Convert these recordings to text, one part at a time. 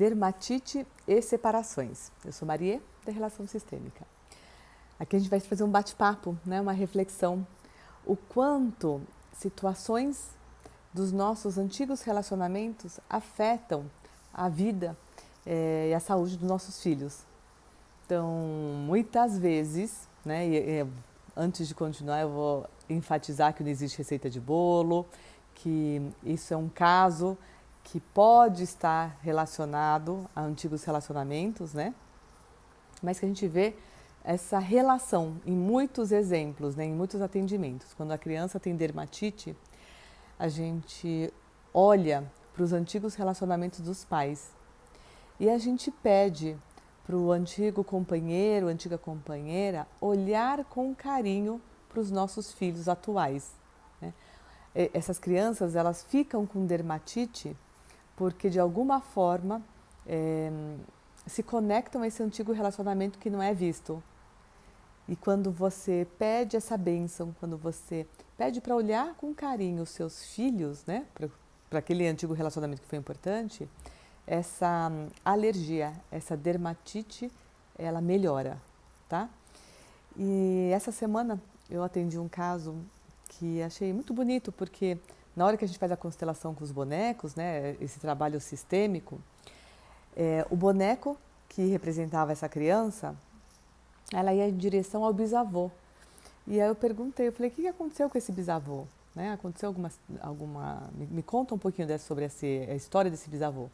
dermatite e separações. Eu sou Marie, da Relação Sistêmica. Aqui a gente vai fazer um bate-papo, né, uma reflexão. O quanto situações dos nossos antigos relacionamentos afetam a vida e a saúde dos nossos filhos. Então, muitas vezes, né, antes de continuar, eu vou enfatizar que não existe receita de bolo, que isso é um caso que pode estar relacionado a antigos relacionamentos, né? Mas que a gente vê essa relação em muitos exemplos, né, em muitos atendimentos. Quando a criança tem dermatite, a gente olha para os antigos relacionamentos dos pais e a gente pede para o antigo companheiro, antiga companheira, olhar com carinho para os nossos filhos atuais, né? Essas crianças, elas ficam com dermatite porque de alguma forma se conectam a esse antigo relacionamento que não é visto. E quando você pede essa bênção, quando você pede para olhar com carinho os seus filhos, né, para aquele antigo relacionamento que foi importante, essa alergia, essa dermatite, ela melhora, tá? E essa semana eu atendi um caso que achei muito bonito, porque na hora que a gente faz a constelação com os bonecos, né, esse trabalho sistêmico, o boneco que representava essa criança, ela ia em direção ao bisavô. E aí eu perguntei, eu falei, o que aconteceu com esse bisavô? Né? Aconteceu me conta um pouquinho sobre a história desse bisavô.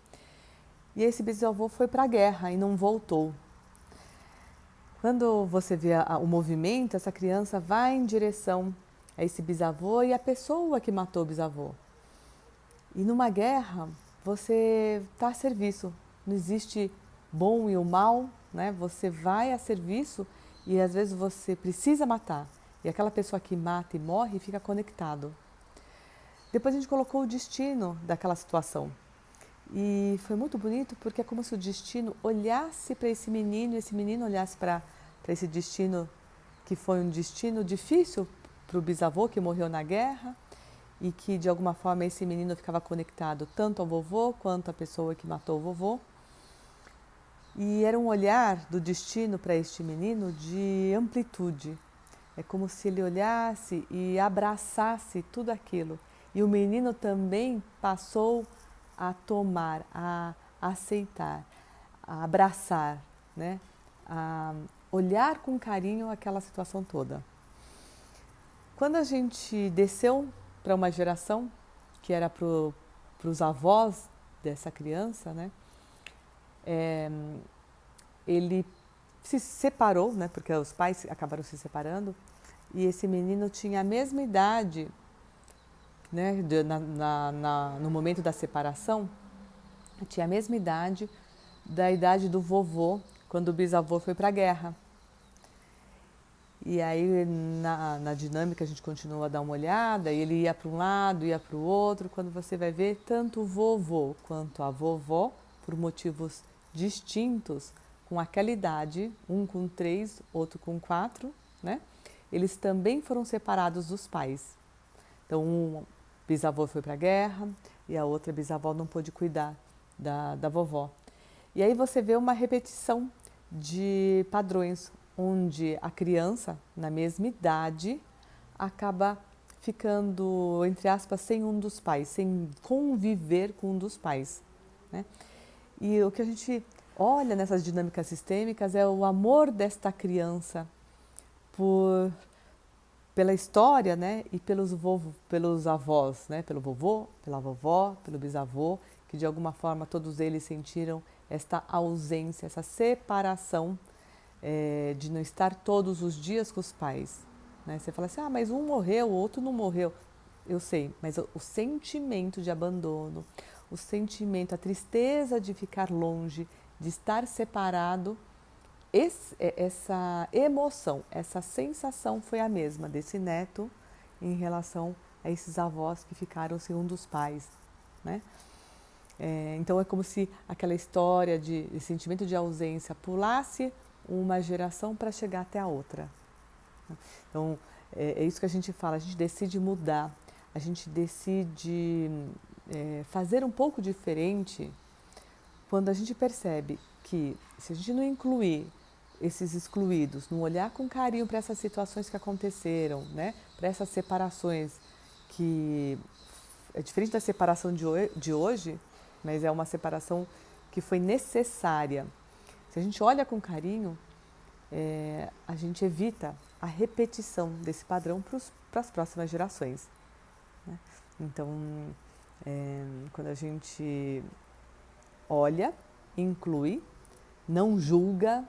E esse bisavô foi para a guerra e não voltou. Quando você vê o movimento, essa criança vai em direção a esse bisavô e a pessoa que matou o bisavô. E numa guerra, você está a serviço. Não existe bom e o mal, né? Você vai a serviço e às vezes você precisa matar. E aquela pessoa que mata e morre fica conectado. Depois a gente colocou o destino daquela situação. E foi muito bonito porque é como se o destino olhasse para esse menino e esse menino olhasse para esse destino que foi um destino difícil para o bisavô que morreu na guerra e que de alguma forma esse menino ficava conectado tanto ao vovô quanto à pessoa que matou o vovô. E era um olhar do destino para este menino de amplitude. É como se ele olhasse e abraçasse tudo aquilo. E o menino também passou a tomar, a aceitar, a abraçar, né? A olhar com carinho aquela situação toda. Quando a gente desceu para uma geração, que era para os avós dessa criança, né? Ele se separou, né? Porque os pais acabaram se separando, e esse menino tinha a mesma idade, né? No momento da separação, tinha a mesma idade da idade do vovô, quando o bisavô foi para a guerra. E aí, na dinâmica, a gente continua a dar uma olhada, e ele ia para um lado, ia para o outro. Quando você vai ver, tanto o vovô quanto a vovó, por motivos distintos, com aquela idade, um com 3, outro com 4, né? Eles também foram separados dos pais. Então, um bisavô foi para a guerra e a outra bisavó não pôde cuidar da vovó. E aí você vê uma repetição de padrões, onde a criança, na mesma idade, acaba ficando, entre aspas, sem um dos pais, sem conviver com um dos pais, né? E o que a gente olha nessas dinâmicas sistêmicas é o amor desta criança pela história, né, e pelos avós, né, pelo vovô, pela vovó, pelo bisavô, que de alguma forma todos eles sentiram esta ausência, essa separação de não estar todos os dias com os pais, né? Você fala assim, mas um morreu, o outro não morreu. Eu sei, mas o sentimento de abandono, o sentimento, a tristeza de ficar longe, de estar separado, essa emoção, essa sensação foi a mesma desse neto em relação a esses avós que ficaram sem um dos pais, né? Então é como se aquela história de sentimento de ausência pulasse uma geração para chegar até a outra. Então é isso que a gente fala, a gente decide mudar, a gente decide fazer um pouco diferente quando a gente percebe que se a gente não incluir esses excluídos, não olhar com carinho para essas situações que aconteceram, né? Para essas separações que é diferente da separação de hoje, mas é uma separação que foi necessária. Se a gente olha com carinho, a gente evita a repetição desse padrão para as próximas gerações, né? Então, quando a gente olha, inclui, não julga,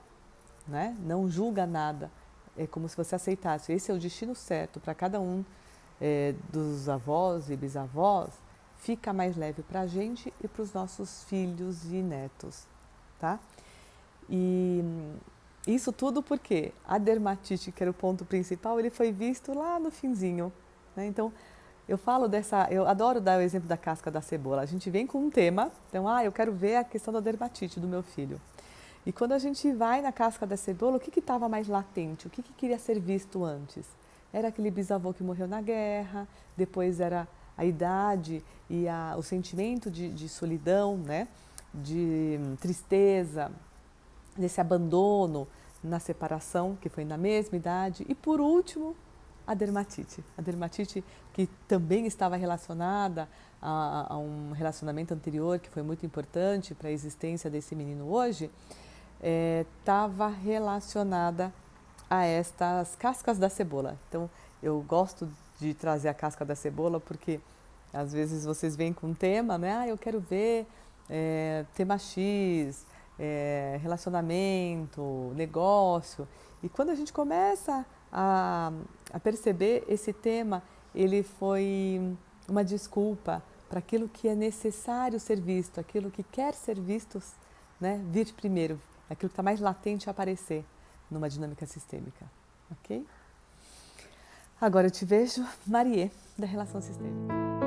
né? Não julga nada, é como se você aceitasse, esse é o destino certo para cada um dos avós e bisavós, fica mais leve para a gente e para os nossos filhos e netos, tá? E isso tudo porque a dermatite, que era o ponto principal, ele foi visto lá no finzinho, né? Então, eu adoro dar o exemplo da casca da cebola. A gente vem com um tema, então, eu quero ver a questão da dermatite do meu filho. E quando a gente vai na casca da cebola, o que estava mais latente? O que queria ser visto antes? Era aquele bisavô que morreu na guerra, depois era a idade e o sentimento de solidão, né? De tristeza, desse abandono na separação, que foi na mesma idade. E por último, a dermatite. A dermatite que também estava relacionada a um relacionamento anterior que foi muito importante para a existência desse menino hoje, estava relacionada a estas cascas da cebola. Então, eu gosto de trazer a casca da cebola porque às vezes vocês vêm com um tema, né? Eu quero ver tema X, relacionamento, negócio. E quando a gente começa a perceber esse tema, ele foi uma desculpa para aquilo que é necessário ser visto, aquilo que quer ser visto, né? Vir primeiro, aquilo que está mais latente a aparecer numa dinâmica sistêmica, ok? Agora eu te vejo, Marie, da Relação Sistêmica.